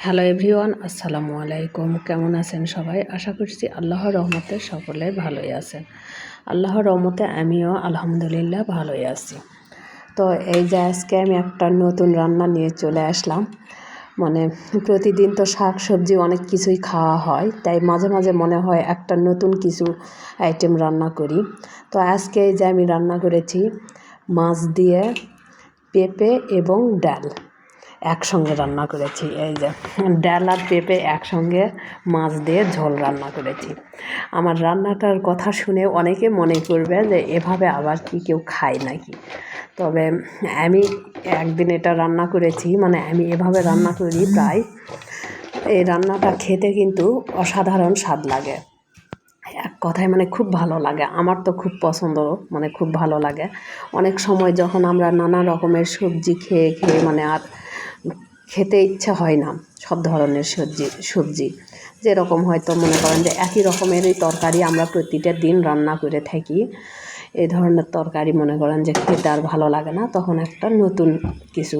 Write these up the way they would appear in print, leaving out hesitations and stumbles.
Hello everyone, আসসালামু আলাইকুম। কেমন আছেন সবাই? আশা করছি আল্লাহর রহমতে সকলে ভালোই আছেন। আল্লাহর রহমতে আমিও আলহামদুলিল্লাহ ভালোই আছি। তো এই যে আজকে আমি একটা নতুন রান্না নিয়ে চলে আসলাম। প্রতিদিন তো শাক সবজি অনেক কিছুই খাওয়া হয়, তাই মাঝে মাঝে মনে হয় একটা নতুন কিছু আইটেম রান্না করি। তো আজকে এই যে আমি রান্না করেছি মাছ দিয়ে পেঁপে এবং ডাল একসঙ্গে রান্না করেছি। এই যে ডাল আর পেঁপে একসঙ্গে মাছ দিয়ে ঝোল রান্না করেছি। আমার রান্নাটার কথা শুনে অনেকে মনে করবে যে এভাবে আবার কি কেউ খায় নাকি। তবে আমি একদিন এটা রান্না করেছি, আমি এভাবে রান্না করি প্রায়। এই রান্নাটা খেতে কিন্তু অসাধারণ স্বাদ লাগে। এক কথায় খুব ভালো লাগে। আমার তো খুব পছন্দ, খুব ভালো লাগে। অনেক সময় যখন আমরা নানা রকমের সবজি খেয়ে খেয়ে আর খেতে ইচ্ছা হয় না সব ধরনের সবজি যেরকম হয়তো মনে করেন যে একই রকমেরই তরকারি আমরা প্রতিটা দিন রান্না করে থাকি, এই ধরনের তরকারি মনে করেন যে খেতে আর ভালো লাগে না, তখন একটা নতুন কিছু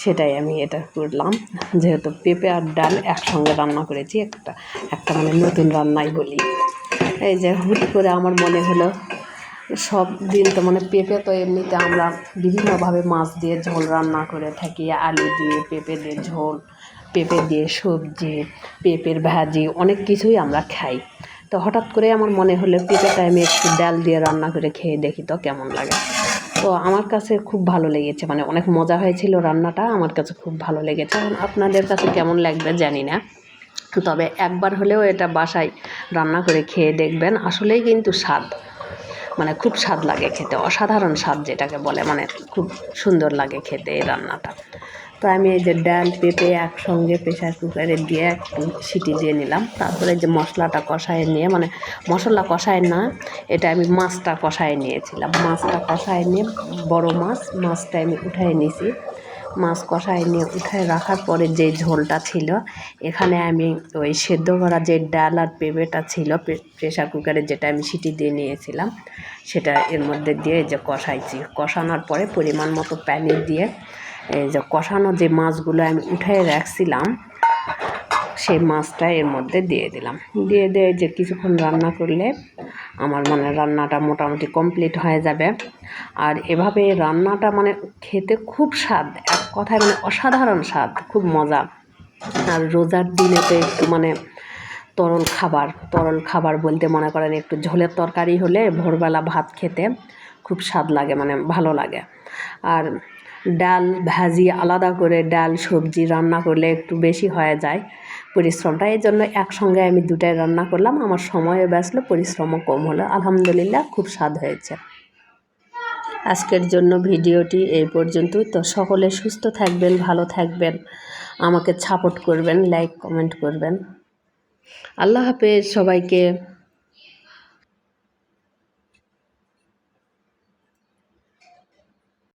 সেটাই আমি এটা করলাম। যেহেতু পেঁপে আর ডাল একসঙ্গে রান্না করেছি, একটা নতুন রান্নাই বলি। এই যে হুট করে আমার মনে হলো সব দিন তো পেঁপে তো এমনিতে আমরা বিভিন্নভাবে মাছ দিয়ে ঝোল রান্না করে থাকি, আলু দিয়ে পেঁপে দিয়ে ঝোল, পেঁপে দিয়ে সবজি, পেঁপের ভাজি, অনেক কিছুই আমরা খাই। তো হঠাৎ করে আমার মনে হলো পেঁপেটা আমি একটু ডাল দিয়ে রান্না করে খেয়ে দেখি তো কেমন লাগে। তো আমার কাছে খুব ভালো লেগেছে, অনেক মজা হয়েছিল রান্নাটা, আমার কাছে খুব ভালো লেগেছে। এখন আপনাদের কাছে কেমন লাগবে জানি না, তবে একবার হলেও এটা বাসায় রান্না করে খেয়ে দেখবেন। আসলেই কিন্তু স্বাদ, খুব স্বাদ লাগে খেতে, অসাধারণ স্বাদ যেটাকে বলে, খুব সুন্দর লাগে খেতে এই রান্নাটা। তো আমি এই যে ডাল পেঁপে একসঙ্গে প্রেশার কুকারে দিয়ে একটু সিটি দিয়ে নিলাম। তারপরে যে মশলাটা কষায় নিয়ে, মশলা কষায় না, এটা আমি মাছটা কষায় নিয়েছিলাম। মাছটা কষায় নিয়ে বড় মাছটা আমি উঠায় নিয়েছি। মাছ কষায় নিয়ে উঠায় রাখার পরে যে ঝোলটা ছিল, এখানে আমি ওই সেদ্ধ করা যে ডাল আর পেঁপেটা ছিল প্রেশার কুকারে, যেটা আমি সিটি দিয়ে নিয়েছিলাম, সেটা এর মধ্যে দিয়ে এই যে কষাইছি। কষানোর পরে পরিমাণ মতো পানি দিয়ে এই যে কষানো যে মাছগুলো আমি উঠায় রাখছিলাম, সেই মাছটা এর মধ্যে দিয়ে দিলাম। দিয়ে যে কিছুক্ষণ রান্না করলে আমার রান্নাটা মোটামুটি কমপ্লিট হয়ে যাবে। আর এভাবে রান্নাটা খেতে খুব স্বাদ, এক কথায় অসাধারণ স্বাদ, খুব মজা। আর রোজার দিনে তো একটু তরল খাবার বলতে মনে করেন একটু ঝোলের তরকারি হলে ভোরবেলা ভাত খেতে খুব স্বাদ লাগে, ভালো লাগে। আর ডাল ভাজি আলাদা করে ডাল সবজি রান্না করলে একটু বেশি হয়ে যায় পরিশ্রমটা, এই জন্য একসঙ্গে আমি দুটাই রান্না করলাম। আমার সময়ও বাঁচলো, পরিশ্রমও কম হলো। আলহামদুলিল্লাহ, খুব স্বাদ হয়েছে। আজকের জন্য ভিডিওটি এই পর্যন্ত। তো সকলে সুস্থ থাকবেন, ভালো থাকবেন, আমাকে সাপোর্ট করবেন, লাইক কমেন্ট করবেন। আল্লাহ হাফেজ সবাইকে।